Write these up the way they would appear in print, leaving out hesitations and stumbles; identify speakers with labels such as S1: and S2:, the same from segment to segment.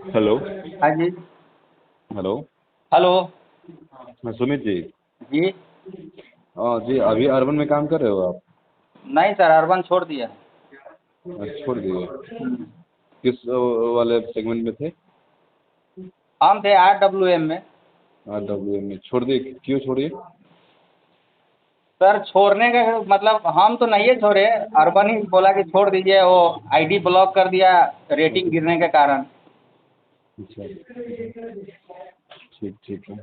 S1: Hello.
S2: हाँ जी।
S1: Hello.
S2: Hello.
S1: हाँ, सुमित जी।
S2: जी।
S1: जी, अभी अर्बन में काम कर रहे हो आप?
S2: नहीं सर, अर्बन छोड़ दिया।
S1: छोड़ दिए?
S2: हम्म।
S1: किस वाले सेगमेंट में थे?
S2: हम थे RWM में।
S1: RWM में छोड़ दिए, क्यों छोड़िए?
S2: सर छोड़ने का मतलब हम तो नहीं है छोड़े, अर्बन ही बोला कि छोड़ दीजिए, वो आईडी ब्लॉक कर दिया रेटिंग गिरने के कारण।
S1: अच्छा, ठीक ठीक है।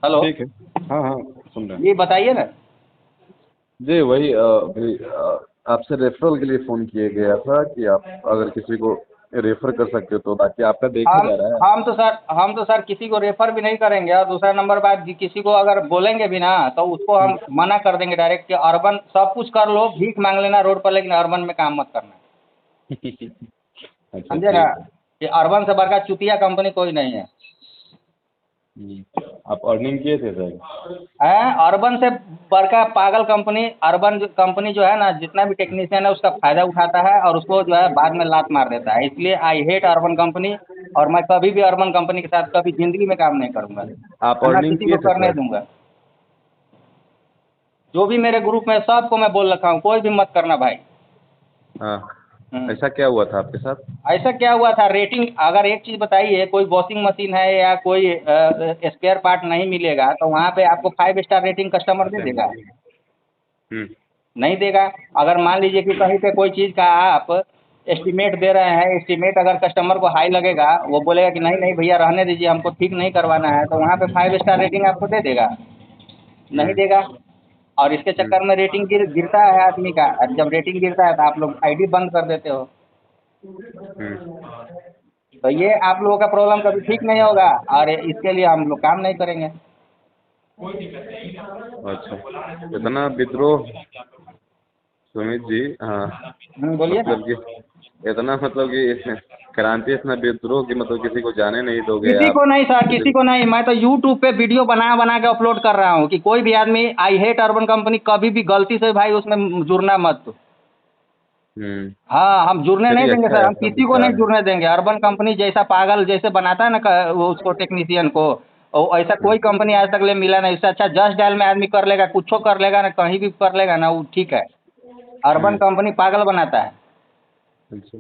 S2: हेलो।
S1: ठीक है। हाँ हाँ, सुन रहे हैं।
S2: जी बताइए ना।
S1: जी वही अभी आपसे रेफरल के लिए फ़ोन किया गया था कि आप अगर किसी को रेफर कर सकते हो तो, ताकि आपका देखा
S2: हम
S1: जा रहा है।
S2: हम तो सर किसी को रेफर भी नहीं करेंगे, और दूसरा नंबर बात कि किसी को अगर बोलेंगे भी ना तो उसको हम मना कर देंगे डायरेक्ट कि अर्बन सब कुछ कर लो, भीख मांग लेना रोड पर, लेकिन अर्बन में काम मत करना।
S1: अच्छा,
S2: समझे ना,
S1: ठीक है।
S2: कि अर्बन से बड़का चुतिया कंपनी कोई नहीं है।
S1: आप अर्निंग किए थे सर?
S2: हैं, अर्बन से बड़का पागल कंपनी अर्बन कंपनी जो है ना, जितना भी टेक्नीशियन है उसका फायदा उठाता है और उसको जो है बाद में लात मार देता है। इसलिए आई हेट अर्बन कंपनी, और मैं कभी भी अर्बन कंपनी के साथ कभी जिंदगी में काम नहीं करूंगा,
S1: आप
S2: और ना
S1: अर्निंग
S2: किसी
S1: किए
S2: को
S1: थे
S2: करने
S1: सर?
S2: दूंगा। जो भी मेरे ग्रुप में सबको मैं बोल रखा हूँ, कोई भी मत करना भाई।
S1: हाँ।
S2: हम्म।
S1: ऐसा क्या हुआ था आपके साथ?
S2: ऐसा क्या हुआ था, रेटिंग अगर एक चीज़ बताइए, कोई वॉशिंग मशीन है या कोई स्पेयर पार्ट नहीं मिलेगा तो वहाँ पे आपको 5 स्टार रेटिंग कस्टमर दे
S1: आते
S2: देगा?
S1: हैं। हम्म।
S2: नहीं देगा। अगर मान लीजिए कि कहीं पे कोई चीज़ का आप एस्टीमेट दे रहे हैं, एस्टीमेट अगर कस्टमर को हाई लगेगा, वो बोलेगा कि नहीं नहीं भैया रहने दीजिए, हमको ठीक नहीं करवाना है, तो वहाँ पे 5 स्टार रेटिंग आपको दे देगा? नहीं
S1: हम्म।
S2: देगा। और इसके
S1: हम्म।
S2: चक्कर में रेटिंग गिरता है आदमी का, और जब रेटिंग गिरता है तो आप लोग आईडी बंद कर देते हो।
S1: हम्म।
S2: तो ये आप लोगों का प्रॉब्लम कभी ठीक नहीं होगा, और इसके लिए हम लोग काम नहीं करेंगे।
S1: अच्छा, इतना विद्रोह सुमित जी, हाँ।
S2: बोलिए ना।
S1: मतलब कि इतना, मतलब कि क्रांति, इतना विद्रोह कि मतलब किसी को जाने नहीं दोगे
S2: किसी
S1: आप?
S2: को नहीं सर,
S1: किसी
S2: किसी
S1: को?
S2: को नहीं। मैं तो यूट्यूब पे वीडियो बना बना के अपलोड कर रहा हूँ कि कोई भी आदमी आई हेट अर्बन कंपनी कभी भी गलती से भाई उसमें जुड़ना मत।
S1: हम्म।
S2: हाँ, हम जुड़ने नहीं
S1: चलिए,
S2: देंगे
S1: अच्छा है,
S2: सर, हम
S1: आपका
S2: किसी को नहीं
S1: विचार है।
S2: जुड़ने देंगे। अर्बन कंपनी जैसा पागल जैसे बनाता है ना वो उसको टेक्नीशियन को, ऐसा
S1: हम्म।
S2: कोई कंपनी आज तक ले मिला नहीं। इससे अच्छा जस्ट डायल में आदमी कर लेगा, कुछ कर लेगा ना, कहीं भी कर लेगा ना, वो ठीक है। अर्बन
S1: हम्म।
S2: कंपनी पागल बनाता है।
S1: अच्छा,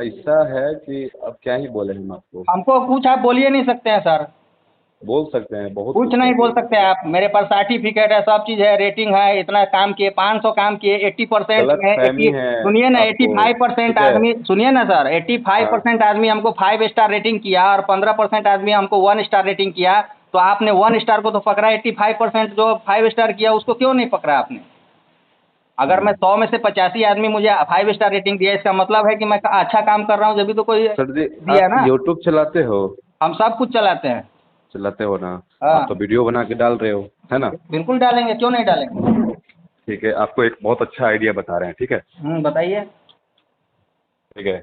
S1: ऐसा है कि अब क्या ही बोले हम आपको।
S2: हमको कुछ आप बोलिए नहीं सकते हैं सर।
S1: बोल सकते हैं, बहुत
S2: कुछ
S1: कुछ है
S2: नहीं बोल
S1: बोलने
S2: सकते
S1: के लिए।
S2: आप, मेरे पास सर्टिफिकेट है, सब चीज़ है, रेटिंग है, इतना काम किए, 500 काम किए, 80%
S1: गलत
S2: में
S1: फहमी
S2: 80।
S1: है
S2: सुनिए ना,
S1: आपको।
S2: 85%
S1: ठीक है।
S2: आदमी, सुनिए ना सर, 85%
S1: हाँ।
S2: आदमी हमको 5 स्टार रेटिंग किया, और 15% आदमी हमको 1 स्टार रेटिंग किया। तो आपने 1 स्टार को तो पकड़ा, 85% जो 5 स्टार किया उसको क्यों नहीं पकड़ा आपने? अगर मैं
S1: हम्म।
S2: 100 में से 85 आदमी मुझे 5 स्टार रेटिंग दिया, इसका मतलब है कि मैं अच्छा काम कर रहा हूँ, जब भी तो कोई
S1: सर जी,
S2: दिया
S1: आप
S2: ना।
S1: यूट्यूब चलाते हो?
S2: हम सब कुछ चलाते हैं।
S1: चलाते हो ना? आप तो
S2: हाँ।
S1: वीडियो बना के डाल रहे हो, है ना?
S2: बिल्कुल डालेंगे, क्यों नहीं डालेंगे।
S1: ठीक है, आपको एक बहुत अच्छा आइडिया बता रहे हैं, ठीक है?
S2: बताइए।
S1: ठीक है,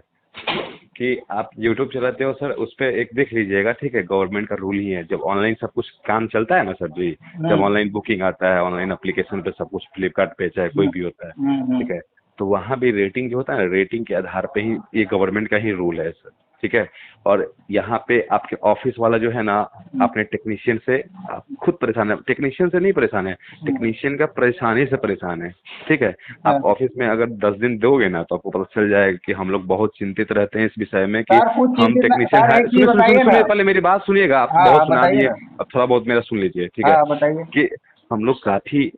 S1: कि आप यूट्यूब चलाते हो सर, उस पे एक देख लीजिएगा, ठीक है? गवर्नमेंट का रूल ही है, जब ऑनलाइन सब कुछ काम चलता है ना सर जी, जब
S2: हम्म।
S1: ऑनलाइन बुकिंग आता है, ऑनलाइन एप्लीकेशन पे सब कुछ, फ्लिपकार्ट पे चाहे कोई
S2: हम्म।
S1: भी होता है,
S2: हम्म।
S1: ठीक है? तो वहाँ भी रेटिंग जो होता है ना, रेटिंग के आधार पे ही ये गवर्नमेंट का ही रूल है सर, ठीक है? और यहाँ पे आपके ऑफिस वाला जो है ना,
S2: हम्म।
S1: अपने टेक्नीशियन से आप खुद परेशान है, टेक्नीशियन से नहीं परेशान है,
S2: हम्म।
S1: टेक्नीशियन का परेशानी से परेशान है, ठीक है? आप
S2: हाँ।
S1: ऑफिस में अगर 10 दिन दोगे ना, तो आपको पता चल जाएगा कि हम लोग बहुत चिंतित रहते हैं इस विषय में कि
S2: सर कुछ
S1: हम
S2: चिंतित
S1: टेक्नीशियन
S2: सर
S1: है।
S2: एक चीज
S1: सुनिए सुनिए सुनिए
S2: बताइए ना।
S1: सुनिए, पहले मेरी बात सुनिएगा, आप
S2: हाँ
S1: बहुत
S2: हाँ
S1: सुना
S2: बताइए
S1: दिए,
S2: ना।
S1: अब थोड़ा बहुत मेरा सुन लीजिए, ठीक है?
S2: हाँ बताइए।
S1: कि हम लोग काफी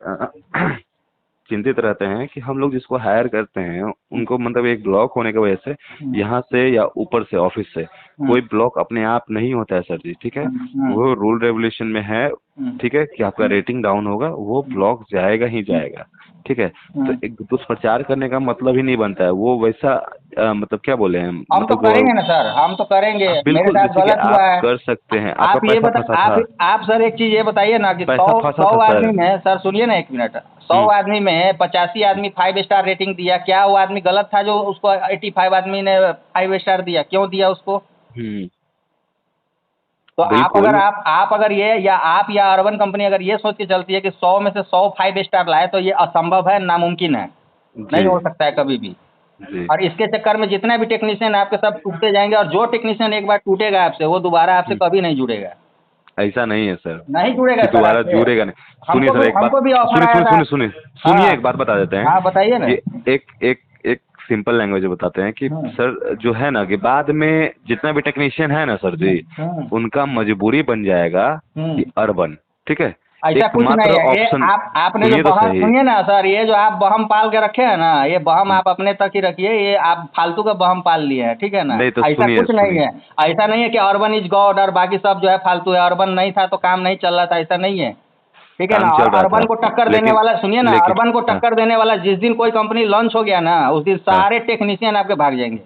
S1: चिंतित रहते हैं कि हम लोग जिसको हायर करते हैं
S2: हम्म।
S1: उनको, मतलब एक ब्लॉक होने की वजह से,
S2: हम्म।
S1: यहाँ से या ऊपर से ऑफिस से
S2: हम्म।
S1: कोई ब्लॉक अपने आप नहीं होता है सर जी, ठीक है?
S2: हम्म।
S1: वो रूल रेगुलेशन में है,
S2: हम्म।
S1: ठीक है? कि आपका
S2: हम्म।
S1: रेटिंग डाउन होगा, वो
S2: हम्म।
S1: ब्लॉक जाएगा ही
S2: हम्म।
S1: जाएगा, ठीक है? तो
S2: हम्म।
S1: एक दुष्प्रचार करने का मतलब ही नहीं बनता है वो वैसा, मतलब क्या बोले हम,
S2: हम तो
S1: मतलब
S2: करेंगे ना सर, हम तो करेंगे। मेरे
S1: बिल्कुल,
S2: साथ
S1: जैसे कि
S2: गलत हुआ
S1: आप
S2: है।
S1: कर सकते हैं, आपका
S2: आप ये
S1: पैसा
S2: बता,
S1: फंसा था।
S2: आप सर एक चीज ये बताइए ना कि सौ
S1: पैसा फंसा
S2: सौ
S1: था
S2: आदमी
S1: सर।
S2: में, सर सुनिए ना एक मिनट, 100
S1: हम्म।
S2: आदमी में 85 आदमी 5 स्टार रेटिंग दिया, क्या वो आदमी गलत था जो उसको 85 आदमी ने 5 स्टार दिया? क्यों दिया उसको?
S1: हम्म।
S2: तो
S1: बिल्कुल।
S2: आप अगर ये, या आप या अर्बन कंपनी अगर ये सोच के चलती है कि 100 में से 100 5 स्टार लाए, तो ये असंभव है, नामुमकिन है,
S1: जी।
S2: नहीं हो सकता है कभी भी।
S1: जी।
S2: और इसके चक्कर में जितने भी टेक्नीशियन आपके सब टूटते जाएंगे, और जो टेक्नीशियन एक बार टूटेगा आपसे, वो दोबारा आपसे कभी नहीं जुड़ेगा।
S1: ऐसा नहीं है सर
S2: नहीं जुड़ेगा
S1: कि
S2: सर
S1: दोबारा
S2: आपसे।
S1: जुड़ेगा नहीं। सुनिए सर, एक बात
S2: हमको भी ऑफर
S1: सुनिए
S2: आया
S1: सुनिए
S2: था।
S1: सुनिए सुनिए सुनिए,
S2: हाँ
S1: एक बात बता देते हैं
S2: हाँ, बताइए ना।
S1: कि एक एक एक सिंपल लैंग्वेज में बताते हैं कि
S2: हम्म
S1: सर जो है ना, कि बाद में जितना भी टेक्नीशियन है ना सर जी,
S2: हम्म
S1: उनका मजबूरी बन जाएगा कि
S2: हम्म।
S1: अर्बन, ठीक है,
S2: ऐसा कुछ नहीं
S1: एकमात्र
S2: है ये।
S1: ऑप्शन।
S2: आपने जो
S1: सुनिए तो
S2: बहम,
S1: सही।
S2: सुनिए ना सर, ये जो आप बहम पाल के रखे हैं ना, ये बहम आप अपने तक ही रखिए। ये आप फालतू का बहम पाल लिए हैं, ठीक है ना।
S1: नहीं तो
S2: ऐसा
S1: सुनिए
S2: कुछ नहीं
S1: सुनिए।
S2: है। ऐसा नहीं है कि अर्बन इज गॉड और बाकी सब जो है फालतू है। अर्बन नहीं था तो काम नहीं चल रहा था, ऐसा नहीं है, ठीक है ना।
S1: काम
S2: और
S1: चल रहा
S2: अर्बन
S1: था
S2: को टक्कर देने
S1: लेकिन
S2: वाला, सुनिए ना,
S1: लेकिन
S2: अर्बन को
S1: हाँ
S2: टक्कर देने वाला जिस दिन कोई कंपनी लॉन्च हो गया ना, उस दिन
S1: हाँ,
S2: सारे टेक्नीशियन आपके भाग जाएंगे।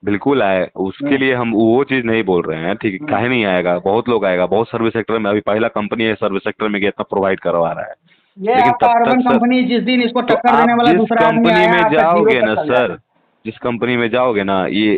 S1: बिल्कुल आए, उसके
S2: हम्म
S1: लिए हम वो चीज नहीं बोल रहे हैं, ठीक है,
S2: हम्म।
S1: काहे नहीं आएगा, बहुत लोग आएगा, बहुत सर्विस सेक्टर में, अभी पहला कंपनी है सर्विस सेक्टर में कि इतना प्रोवाइड करवा रहा है।
S2: ये
S1: लेकिन
S2: आपका
S1: तब
S2: अर्बन
S1: तक सर,
S2: कंपनी जिस दिन इसको
S1: तो
S2: टक्कर देने
S1: आप
S2: वाला
S1: जिस
S2: दूसरा आदमी
S1: कंपनी
S2: आया,
S1: में
S2: आपका जीरो
S1: जाओगे
S2: पर
S1: ना
S2: चल
S1: सर,
S2: जाएगा।
S1: जिस कंपनी में जाओगे ना, ये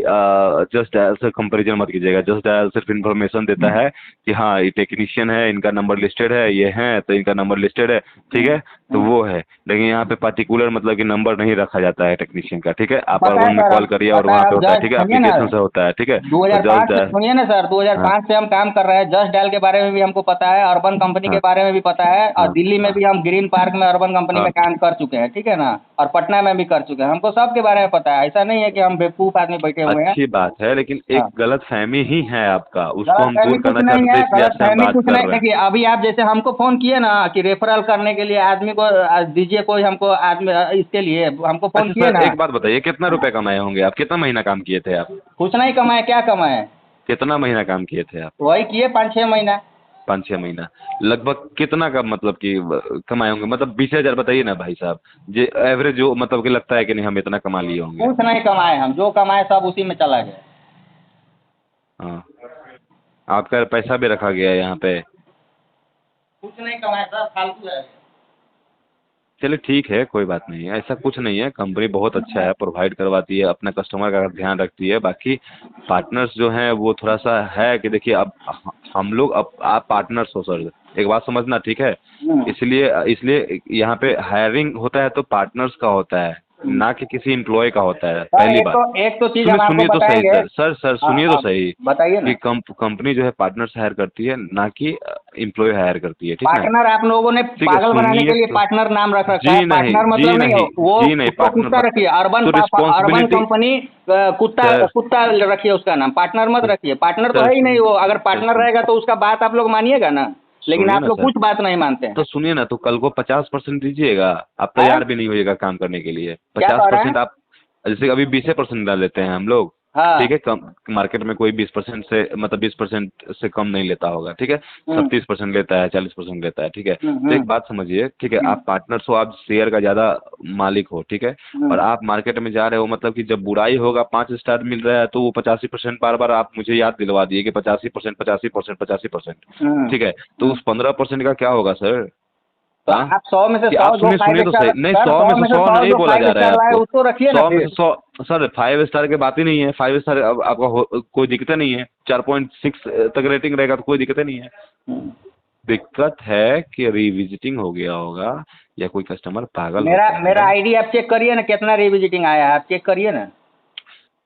S1: जस्ट डायल से कंपैरिजन मत कीजिएगा। जस्ट डायल सिर्फ इन्फॉर्मेशन देता है कि हाँ ये टेक्नीशियन है, इनका नंबर लिस्टेड है, ये है तो इनका नंबर लिस्टेड है, ठीक है, तो वो है। लेकिन यहाँ पे पर्टिकुलर मतलब कि नंबर नहीं रखा जाता है टेक्नीशियन का, ठीक है। आप
S2: पता है
S1: अर्बन में
S2: सर,
S1: कॉल
S2: अब
S1: करिए और
S2: पता
S1: वहाँ
S2: है,
S1: पे
S2: अब
S1: होता है,
S2: जस्ट
S1: ठीक है,
S2: सुनिए ना,
S1: एप्लीकेशन से होता है, ठीक है, तो जस्ट
S2: 2005 से,
S1: डायल।
S2: सुनिए ना सर,
S1: हाँ
S2: 2005 से हम काम कर रहे हैं। जस्ट डायल के बारे में भी हमको पता है, अर्बन कंपनी के
S1: हाँ
S2: बारे में भी पता है, और
S1: हाँ
S2: दिल्ली में
S1: हाँ
S2: भी हम ग्रीन पार्क में अर्बन कंपनी
S1: हाँ
S2: में काम कर चुके हैं, ठीक है ना, और पटना में भी कर चुके हैं। हमको सब के बारे में पता है। ऐसा नहीं है कि हम बेवकूफ़ आदमी बैठे हुए हैं।
S1: अच्छी बात है, लेकिन एक
S2: हाँ,
S1: गलत फहमी ही है आपका, उसको हम
S2: गलतफहमी
S1: दूर
S2: कुछ
S1: करना
S2: नहीं
S1: चाहते थे,
S2: है,
S1: इसलिए आपसे हम
S2: गलतफहमी
S1: बात
S2: कुछ
S1: कर
S2: नहीं।
S1: रहे हैं।
S2: देखिए, अभी आप जैसे हमको फ़ोन किए ना कि रेफरल करने के लिए आदमी को दीजिए कोई हमको आदमी, इसके लिए हमको फ़ोन
S1: अच्छा
S2: किए
S1: सर,
S2: ना।
S1: एक बात बताइए, कितना रुपए कमाए होंगे आप, कितना महीना काम किए थे आप,
S2: कुछ नहीं कमाए, क्या कमाए?
S1: कितना महीना काम किए थे आप?
S2: वही किए 5-6 महीना।
S1: 5-6 महीना। लगभग कितना का मतलब कि कमाए होंगे, मतलब 20,000 बताइए ना भाई साहब, जे एवरेज जो मतलब कि लगता है कि नहीं हम इतना कमा लिए होंगे।
S2: कुछ नहीं कमाए, हम जो कमाए सब उसी में चला गया।
S1: हाँ, आपका पैसा भी रखा गया है यहाँ पे।
S2: कुछ नहीं कमाए सर, फालतू है।
S1: चलिए ठीक है, कोई बात नहीं है, ऐसा कुछ नहीं है, कंपनी बहुत अच्छा है, प्रोवाइड करवाती है, अपना कस्टमर का ध्यान रखती है। बाकी पार्टनर्स जो हैं वो थोड़ा सा है कि देखिए, अब हम लोग, अब आप पार्टनर्स हो सर, एक बात समझना, ठीक है।
S2: हम्म,
S1: इसलिए इसलिए यहाँ पे हायरिंग होता है तो पार्टनर्स का होता है,
S2: हम्म।
S1: ना कि किसी एम्प्लॉय का होता है,
S2: सर
S1: पहली बात।
S2: एक तो चीज़
S1: सुनिए
S2: हम आपको
S1: सुनिए तो सही
S2: बताएंगे।
S1: सर, सर
S2: हाँ
S1: सुनिए तो
S2: हाँ,
S1: सही,
S2: बताइए
S1: कि
S2: ना।
S1: कंपनी जो है पार्टनर्स हायर करती है, ना कि एम्प्लॉय हायर करती है, ठीक ना।
S2: पार्टनर आप लोगों ने
S1: ठीक है,
S2: पागल बनाने
S1: सुनिए
S2: के लिए
S1: तो।
S2: पार्टनर नाम रख रखा है।
S1: जी नहीं,
S2: पार्टनर
S1: जी
S2: मतलब नहीं हो
S1: नहीं,
S2: वो,
S1: जी नहीं,
S2: उसको कुत्ता
S1: पार्टनर
S2: रखिए। अर्बन
S1: तो
S2: अर्बन
S1: रिस्पॉन्सिबिलिटी।
S2: कंपनी कुत्ता
S1: सर
S2: कुत्ता रखिए उसका नाम, पार्टनर मत रखिए। पार्टनर तो
S1: सर
S2: है ही नहीं
S1: सुन
S2: वो। अगर
S1: सर
S2: पार्टनर
S1: सुन
S2: रहेगा तो उसका बात आप लोग मानिएगा ना, लेकिन
S1: सुनिए
S2: आप
S1: ना
S2: लोग
S1: सर,
S2: कुछ बात नहीं मानते हैं।
S1: तो सुनिए ना, तो कल को 50% दीजिएगा, आप
S2: हैं?
S1: तैयार भी नहीं होइएगा काम करने के लिए।
S2: क्या
S1: पचास
S2: कह रहे हैं?
S1: परसेंट आप, जैसे अभी 20% डाल लेते हैं हम लोग,
S2: हाँ।
S1: ठीक है, कम मार्केट में कोई 20% से मतलब 20% से कम नहीं लेता होगा, ठीक है, सब
S2: हम्म
S1: 30% लेता है, 40% लेता है, ठीक है। तो
S2: हम्म
S1: एक बात समझिए, ठीक है,
S2: हम्म
S1: आप पार्टनर्स हो, आप शेयर का ज़्यादा मालिक हो, ठीक है, और
S2: हम्म।
S1: आप मार्केट में जा रहे हो, मतलब कि जब बुराई होगा 5 स्टार मिल रहा है, तो वो 85% बार बार आप मुझे याद दिलवा दिए कि 85%, 85%, 85%,
S2: हम्म,
S1: ठीक है, तो
S2: हम्म।
S1: उस 15% का क्या होगा सर?
S2: तो
S1: हाँ,
S2: आप 100 में से
S1: कि
S2: 100
S1: आप
S2: जो
S1: सुनिए
S2: फाइव
S1: सुनिए तो
S2: स्टार,
S1: सही, नहीं
S2: सर
S1: 100
S2: 100
S1: में से
S2: में से
S1: 100
S2: 100
S1: नहीं
S2: जो
S1: बोला
S2: फाइव
S1: जा रहा है
S2: स्टार लाए
S1: आपको।
S2: उसको रखिए ना
S1: 100 में
S2: फिर।
S1: से 100, सर 5 स्टार की बात ही नहीं है, 5 स्टार अब आपका कोई दिक्कत नहीं है, 4.6 तक रेटिंग रहेगा तो कोई दिक्कत नहीं है।
S2: हम्म।
S1: दिक्कत है कि रिविजिटिंग हो गया होगा, या कोई कस्टमर पागल
S2: मेरा
S1: होता
S2: मेरा
S1: है।
S2: आईडी आप चेक करिए ना, कितना रिविजिटिंग आया है, आप चेक करिए ना।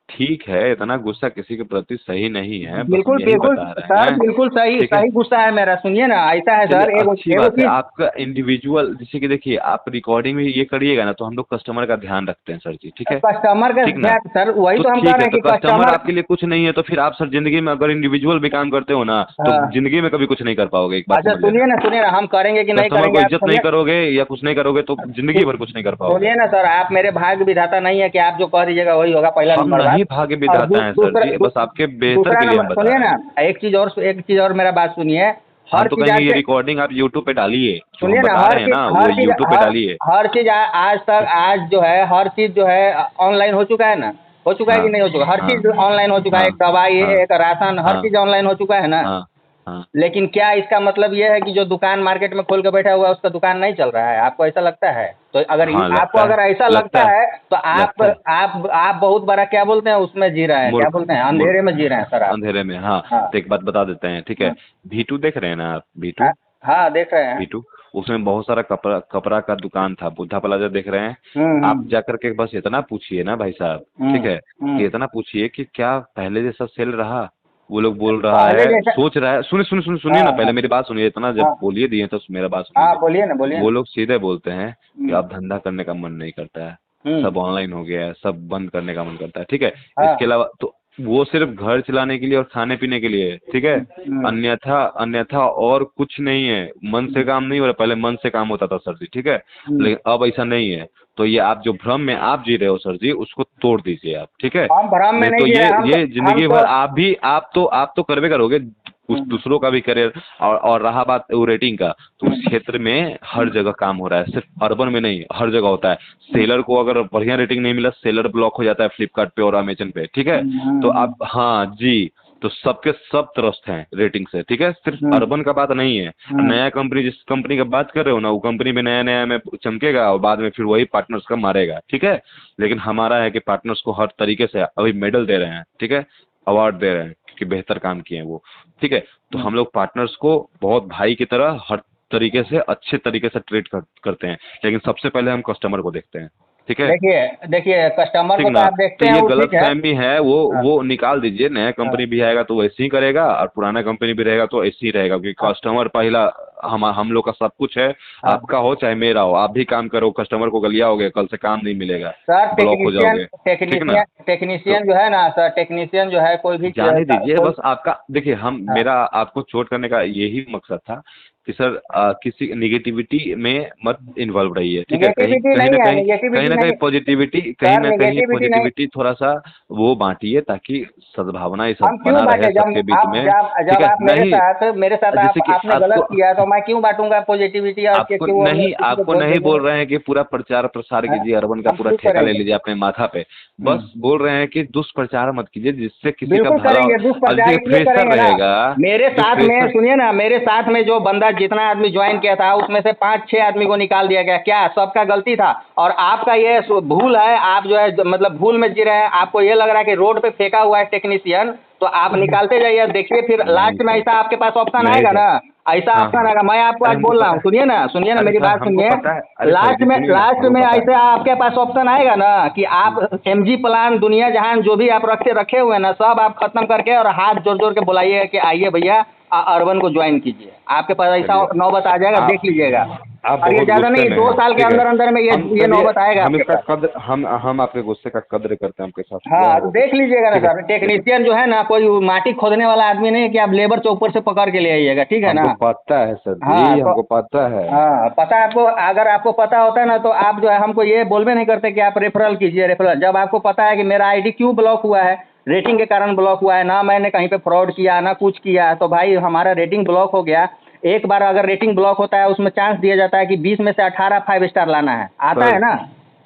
S1: ठीक है, इतना गुस्सा किसी के प्रति सही नहीं है, बस हम
S2: बिल्कुल
S1: यही
S2: बिल्कुल
S1: बता रहे
S2: सर,
S1: हैं,
S2: बिल्कुल सही
S1: ठीक है।
S2: सही गुस्सा है मेरा। सुनिए ना, ऐसा है
S1: चलिए
S2: सर, एगो
S1: अच्छी
S2: एगो
S1: बात है,
S2: चीज।
S1: आपका इंडिविजुअल, जैसे कि देखिए, आप रिकॉर्डिंग में ये करिएगा ना, तो हम लोग कस्टमर का ध्यान रखते हैं सर जी, ठीक है,
S2: कस्टमर का
S1: ठीक ना।
S2: ध्यान सर, वही
S1: तो
S2: तो हम कह
S1: ठीक
S2: रहे
S1: है,
S2: हैं
S1: तो
S2: कि
S1: कस्टमर
S2: कस्टमर।
S1: आपके लिए कुछ नहीं है, तो फिर आप सर जिंदगी में अगर इंडिविजुअल भी काम करते हो ना, तो
S2: हाँ।
S1: जिंदगी में कभी कुछ नहीं कर पाओगे, एक बात
S2: अच्छा
S1: समझ लेना।
S2: सुनिए ना, हम करेंगे कि नहीं
S1: कस्टमर
S2: करेंगे
S1: को
S2: आप
S1: इज्जत नहीं
S2: सुनिए।
S1: करोगे या कुछ नहीं करोगे तो जिंदगी भर कुछ नहीं कर पाओगे।
S2: सुनिए ना सर, आप मेरे भाग्य विधाता नहीं है कि आप जो कह दीजिएगा वही होगा, पहला
S1: हम
S2: नंबर बात।
S1: नहीं भाग्य
S2: और
S1: विधाता हैं सर जी, बस आपके बेहतर
S2: दूसरा
S1: के लिए हम
S2: नंबर
S1: बता
S2: सुनिए
S1: रहे
S2: ना,
S1: हैं।
S2: एक चीज और मेरा बात सुनिए।
S1: हम
S2: हर
S1: तो
S2: चीज
S1: कहेंगे
S2: आज
S1: ये
S2: से,
S1: रिकॉर्डिंग आप यूट्यूब पे डालिए, जो हम
S2: सुनिए ना,
S1: बता रहे हैं ना वो यूट्यूब पे डालिए।
S2: हर चीज आज तक, आज जो है हर चीज जो है ऑनलाइन हो चुका है ना। हो चुका है
S1: हाँ
S2: कि नहीं हो चुका? हर
S1: हाँ
S2: चीज ऑनलाइन हो चुका है।
S1: हाँ
S2: एक दवाई,
S1: हाँ
S2: एक राशन, हर
S1: हाँ
S2: चीज ऑनलाइन हो चुका है ना।
S1: हाँ हाँ।
S2: लेकिन क्या इसका मतलब ये है कि जो दुकान मार्केट में खोल के बैठा हुआ है उसका दुकान नहीं चल रहा है? आपको ऐसा लगता है? तो अगर
S1: हाँ
S2: आपको
S1: लगता है,
S2: अगर ऐसा लगता
S1: लगता है,
S2: है तो
S1: लगता है।
S2: आप बहुत बड़ा क्या बोलते हैं उसमें जी रहे हैं, क्या
S1: मूर्ख,
S2: बोलते हैं,
S1: मूर्ख,
S2: अंधेरे में जी रहे हैं सर आप।
S1: अंधेरे में, हाँ।
S2: हाँ
S1: तो एक बात बता देते हैं, ठीक है,
S2: हाँ
S1: V2 देख रहे हैं ना आप,
S2: हाँ
S1: V2,
S2: हाँ, देख रहे हैं।
S1: V2, उसमें बहुत सारा कपड़ा कपड़ा का दुकान था, बुद्धा प्लाजा देख रहे हैं आप, जाकर के बस इतना पूछिए ना भाई साहब, ठीक है, कि इतना पूछिए कि क्या पहले जैसा सेल रहा। वो लोग बोल रहा
S2: पहले
S1: है,
S2: जैसा।
S1: सोच रहा है, सुनिए सुनिए सुनिए सुनिए
S2: हाँ
S1: ना,
S2: हाँ
S1: पहले मेरी बात सुनिए, इतना जब
S2: हाँ
S1: बोलिए दिए तो मेरा बात
S2: हाँ,
S1: सुनिए।
S2: बोलिए ना, बोलिए
S1: वो
S2: ना।
S1: लोग सीधे बोलते हैं कि
S2: हम्म
S1: अब धंधा करने का मन नहीं करता है,
S2: हम्म,
S1: सब ऑनलाइन हो गया है, सब बंद करने का मन करता है, ठीक है।
S2: हाँ
S1: इसके अलावा तो वो सिर्फ घर चलाने के लिए और खाने पीने के लिए है, ठीक है।
S2: हम्म
S1: अन्यथा अन्यथा और कुछ नहीं है, मन से काम नहीं हो रहा, पहले मन से काम होता था सर जी, ठीक है,
S2: हम्म।
S1: लेकिन अब ऐसा नहीं है। तो ये आप जो भ्रम में आप जी रहे हो सर जी, उसको तोड़ दीजिए आप, ठीक है।
S2: हम भ्रम में
S1: नहीं
S2: नहीं
S1: तो
S2: जी रहे,
S1: ये
S2: हम
S1: जिंदगी
S2: तो
S1: भर आप तो करबे करोगे, कुछ
S2: हम्म,
S1: दूसरों का भी करियर। और रहा बात वो रेटिंग का, तो उस क्षेत्र में हर जगह काम हो रहा है, सिर्फ अर्बन में नहीं, हर जगह होता है। सेलर को अगर बढ़िया रेटिंग नहीं मिला, सेलर ब्लॉक हो जाता है फ्लिपकार्ट पे और अमेजन पे, ठीक है। तो आप, हाँ जी, तो सबके सब त्रस्त हैं रेटिंग से, ठीक है, सिर्फ
S2: हम्म,
S1: अर्बन का बात नहीं है।
S2: हम्म।
S1: नया कंपनी जिस कंपनी का बात कर रहे हो ना, वो कंपनी में नया नया में चमकेगा और बाद में फिर वही पार्टनर्स का मारेगा, ठीक है। लेकिन हमारा है कि पार्टनर्स को हर तरीके से अभी मेडल दे रहे हैं, ठीक है, अवार्ड दे रहे हैं कि बेहतर काम किए हैं वो, ठीक है। तो हम लोग पार्टनर्स को बहुत भाई की तरह हर तरीके से अच्छे तरीके से ट्रीट करते हैं, लेकिन सबसे पहले हम कस्टमर को देखते हैं, ठीक है।
S2: देखिए देखिए, कस्टमर
S1: ठीक
S2: को तो
S1: ना,
S2: आप देखते
S1: तो
S2: हैं,
S1: ये
S2: वो
S1: गलत
S2: ठीक है।
S1: फहमी है,
S2: हाँ
S1: वो निकाल दीजिए। नया
S2: हाँ
S1: कंपनी भी आएगा तो वैसे ही करेगा, और पुराना कंपनी भी रहेगा तो ऐसे ही रहेगा, क्योंकि
S2: हाँ
S1: कस्टमर पहला, हम लोग का सब कुछ है।
S2: हाँ।
S1: आपका हो चाहे मेरा हो, आप भी काम करो, कस्टमर को गलिया हो गए, कल से काम नहीं मिलेगा,
S2: सर
S1: ब्लॉक हो
S2: टेक्नीशियन
S1: जाओगे, ठीक ना।
S2: टेक्नीशियन
S1: तो
S2: टेक्नीशियन जो है ना सर, टेक्नीशियन जो है कोई भी
S1: जाने दीजिए,
S2: कोई।
S1: बस आपका देखिए, हम
S2: हाँ,
S1: मेरा आपको चोट करने का यही मकसद था कि सर किसी निगेटिविटी में मत इन्वॉल्व रहिए, ठीक है। कहीं
S2: निगेटिविटी
S1: कहीं ना
S2: नहीं है,
S1: कहीं कहीं
S2: निगेटिविटी
S1: ना कहीं
S2: नहीं।
S1: पॉजिटिविटी, कहीं
S2: सर
S1: ना कहीं
S2: निगेटिविटी नहीं।
S1: पॉजिटिविटी थोड़ा सा वो बांटिए, ताकि सद्भावना ये
S2: हम
S1: सब
S2: क्यों
S1: बना रहे
S2: बांटे, जब
S1: सबके बीच
S2: आप
S1: में,
S2: जब
S1: ठीक
S2: जब
S1: है।
S2: आप
S1: नहीं, जैसे कि
S2: आपने गलत
S1: आपको
S2: किया, तो मैं क्यों बांटूंगा पॉजिटिविटी और
S1: आपको
S2: क्यों हम
S1: नहीं,
S2: किसी को
S1: आपको
S2: दोष
S1: नहीं
S2: देंगे।
S1: बोल रहे हैं कि पूरा प्रचार प्रसार
S2: हाँ,
S1: कीजिए, अर्बन का
S2: हम
S1: पूरा
S2: क्यों
S1: ठेका ले
S2: करेंगे।
S1: लीजिए अपने माथा पे।
S2: हम्म।
S1: बस बोल रहे हैं कि दुष्प्रचार मत कीजिए, जिससे किसी का
S2: बिल्कुल
S1: भला
S2: करेंगे,
S1: और
S2: दुष्प्रचार
S1: जिसका
S2: इसलिए
S1: फ्रेशर
S2: करेंगे ना।
S1: रहेगा,
S2: मेरे
S1: जो
S2: साथ में
S1: फ्रेशर।
S2: सुनिए ना, मेरे साथ में जो बंदा जितना आदमी ज्वाइन किया था, उसमें से 5-6 आदमी को निकाल दिया गया, क्या सबका गलती था। और आपका ये भूल है, आप जो है मतलब भूल में जी रहे हैं। आपको ये लग रहा है कि रोड पे फेंका हुआ है टेक्नीशियन, तो आप निकालते जाइए, देखिए फिर
S1: नहीं
S2: लास्ट में
S1: सर,
S2: ऐसा आपके पास ऑप्शन
S1: नहीं
S2: आएगा
S1: सर।
S2: ना। ऐसा
S1: हाँ
S2: ऑप्शन
S1: हाँ,
S2: आएगा, मैं आपको
S1: अरे
S2: आज
S1: हमको
S2: बोल रहा
S1: पता
S2: हूँ,
S1: है।
S2: सुनिए ना
S1: अरे
S2: मेरी
S1: सर
S2: बात
S1: हमको
S2: सुनिए।
S1: पता है, अरे सर जी सुनिए ना,
S2: लास्ट
S1: हमको
S2: में
S1: पता है।
S2: ऐसे आपके पास ऑप्शन आएगा ना कि आप एमजी प्लान दुनिया जहान जो भी आप रखे हुए हैं ना, सब आप खत्म करके और हाथ जोड़ जोड़ के बुलाइए कि आइए भैया अर्बन को ज्वाइन कीजिए। आपके पास ऐसा
S1: चलिए,
S2: नौबत आ जाएगा, देख
S1: आप
S2: लीजिएगा।
S1: आप
S2: और ये
S1: बहुत
S2: ज़्यादा
S1: गुस्से
S2: नहीं,
S1: में
S2: 2
S1: हैं,
S2: साल के
S1: ठीक है।
S2: अंदर अंदर में
S1: हम
S2: ये
S1: चलिए,
S2: नौबत आएगा
S1: हम
S2: आपके
S1: इसका
S2: पास।
S1: कद्र, हम आपके गुस्से का कद्र करते हैं, आपके साथ हुआ
S2: हाँ, तो
S1: हो गया,
S2: देख लीजिएगा ना
S1: ठीक है।
S2: सर, टेक्नीशियन जो है ना कोई माटी खोदने वाला आदमी नहीं है कि आप लेबर से ऊपर से पकड़ के ले आइएगा, ठीक है ना।
S1: हमको पता है सर
S2: हाँ
S1: जी,
S2: तो
S1: हमको पता है।
S2: हाँ, पता है आपको। अगर आपको पता होता ना, तो आप जो है हमको ये बोलबे नहीं करते कि आप रेफरल कीजिए, रेफरल। जब आपको पता है कि मेरा आईडी क्यों ब्लॉक हुआ है, रेटिंग के कारण ब्लॉक हुआ है ना, मैंने कहीं पे फ्रॉड किया ना कुछ किया, तो भाई हमारा रेटिंग ब्लॉक हो गया। एक बार अगर रेटिंग ब्लॉक होता है, उसमें चांस दिया जाता है कि 20 में से 18 5 स्टार लाना है, आता
S1: सर
S2: है ना।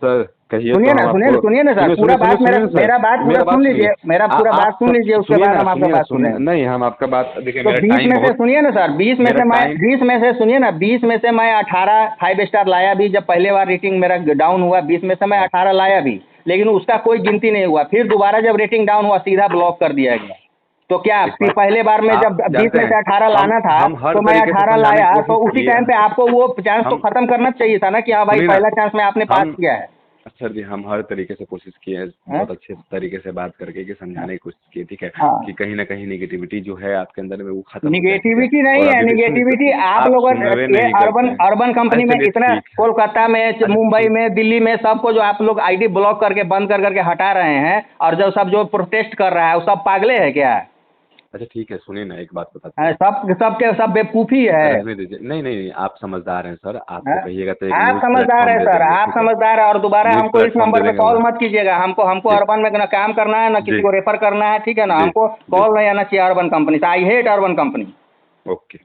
S1: सर कहिए
S2: सुनिए
S1: तो
S2: ना,
S1: हम
S2: सुनिए ना,
S1: आपको,
S2: सुनिए ना सर,
S1: सुनिए
S2: पूरा
S1: सुनिए सुनिए
S2: बात मेरा
S1: सुनिए सर,
S2: मेरा बात पूरा
S1: मेरा बात
S2: सुन
S1: सुनिए।
S2: लीजिए, मेरा पूरा बात
S1: आप
S2: सुन लीजिए, उसके
S1: सुनिए
S2: बाद
S1: ना,
S2: हम आपका
S1: सुनिए ना,
S2: बात
S1: सुनिए,
S2: सुनेंगे।
S1: नहीं हम आपका बात, देखिए
S2: तो
S1: मेरा
S2: 20
S1: टाइम
S2: में से
S1: बहुत,
S2: सुनिए ना सर, 20 में
S1: मेरा
S2: से मैं
S1: टाइम,
S2: 20 में से सुनिए ना, 20 में से मैं 18 5 स्टार लाया भी। जब पहले बार रेटिंग मेरा डाउन हुआ, 20 में से मैं 18 लाया भी, लेकिन उसका कोई गिनती नहीं हुआ। फिर दोबारा जब रेटिंग डाउन हुआ, सीधा ब्लॉक कर दिया गया। तो क्या
S1: एक बात,
S2: पहले बार में जब
S1: आप
S2: 20
S1: जानते
S2: में से
S1: हैं,
S2: 18 लाना था,
S1: हम हर
S2: तो मैं
S1: तरीके से
S2: 18
S1: समझाने
S2: लाया,
S1: की
S2: तो
S1: कोशिश
S2: उसी
S1: किए।
S2: टाइम पे आपको वो चांस तो
S1: हम
S2: खत्म करना चाहिए था ना कि हाँ भाई
S1: सुनिए ना,
S2: पहला चांस में आपने पास
S1: हम
S2: किया है।
S1: सर जी, हम हर तरीके से कोशिश किए हैं,
S2: हैं?
S1: बहुत अच्छे तरीके से बात करके कि समझाने की कोशिश की, ठीक है,
S2: हाँ,
S1: कि कहीं ना कहीं निगेटिविटी जो है आपके अंदर में वो खत्म हो जाए, ठीक है।
S2: निगेटिविटी नहीं
S1: और
S2: है,
S1: अभी भी सुन,
S2: निगेटिविटी आप
S1: आप
S2: लोगों
S1: सुनवे
S2: ये
S1: नहीं करते
S2: अर्बन
S1: हैं।
S2: अर्बन
S1: अरे
S2: कंपनी में
S1: चलिए
S2: इतना,
S1: ठीक है,
S2: कोलकाता में,
S1: अरे
S2: मुंबई
S1: ठीक,
S2: में, दिल्ली में, सबको जो आप लोग आईडी ब्लॉक करके बंद कर करके हटा रहे हैं, और जो सब जो प्रोटेस्ट कर रहा है, वो सब पागले है क्या।
S1: अच्छा ठीक है, सुनिए ना, एक बात बताते हैं।
S2: सब सबके सब बेवकूफ़ी है।
S1: रहने दीजिए, नहीं नहीं नहीं, आप समझदार हैं सर, आपको
S2: हैं?
S1: कहिएगा तो एक
S2: आप
S1: न्यूज़
S2: समझदार
S1: प्लेटफॉर्म
S2: है
S1: दे
S2: सर,
S1: देंगे,
S2: आप
S1: ठीक है।
S2: समझदार है। और दोबारा
S1: न्यूज़
S2: हमको इस
S1: प्लेटफॉर्म दे
S2: नंबर पे
S1: देंगे
S2: कॉल
S1: वो,
S2: मत कीजिएगा। हमको हमको
S1: जी
S2: अर्बन में ना काम करना है, ना किसी
S1: जी
S2: को रेफर करना है, ठीक है ना।
S1: जी
S2: हमको
S1: जी,
S2: कॉल नहीं आना चाहिए अर्बन कंपनी से। I hate urban company.
S1: Okay.